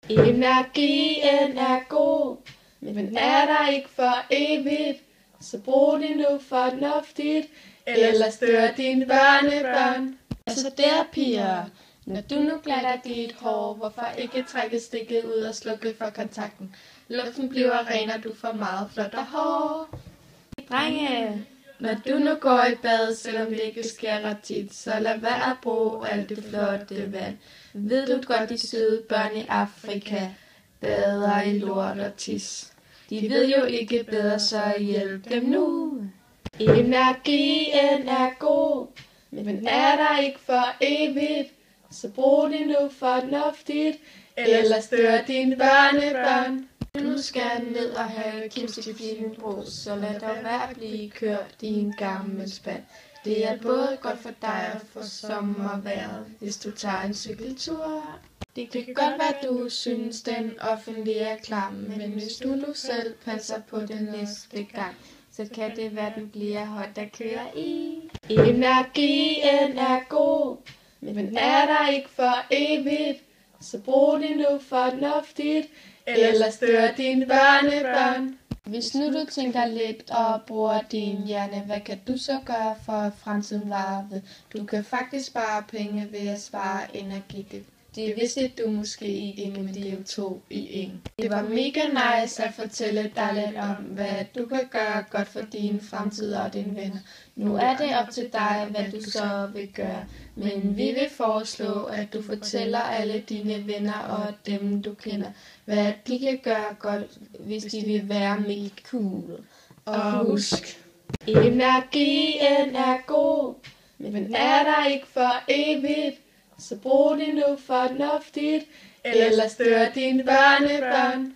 Energien er god, men er der ikke for evigt, så brug det nu fornuftigt, ellers dør dine børnebørn. Altså der, piger, når du nu glatter dit hår, hvorfor ikke trække stikket ud og slukke for kontakten? Luften bliver ren, og du får meget flot og hår. Drenge, når du nu går i bad, selvom det ikke sker ret tit, så lad være at bruge alt det flotte vand. Ved du godt, de søde børn i Afrika bader i lort og tis? De ved jo ikke bedre, så hjælp dem nu. Energien er god, men er der ikke for evigt, så brug det nu fornuftigt, ellers dør dine børnebørn. Nu skal ned og have kimchi brus, så lad dog være at blive kørt i en gammel spand. Det er både godt for dig og for sommervejret, hvis du tager en cykeltur. Det kan godt være, at du synes, den offentlige er klam, men hvis du nu selv passer på den næste gang, så kan det være, den bliver hot at køre i. Energien er god, men er der ikke for evigt, så brug det nu fornuftigt, ellers dør dine børnebørn. Hvis nu du tænker lidt og bruger din hjerne, hvad kan du så gøre for at fremtiden varer ved? Du kan faktisk spare penge ved at spare energi. Det vidste du måske ikke, men det er jo 2 i 1. Det var mega nice at fortælle dig lidt om, hvad du kan gøre godt for din fremtid og dine venner. Nu er det op til dig, hvad du så vil gøre. Men vi vil foreslå, at du fortæller alle dine venner og dem du kender, hvad de kan gøre godt, hvis de vil være mega cool. Og husk, energien er god, men er der ikke for evigt, så brug det nu fornuftigt, ellers dør dine børnebørn.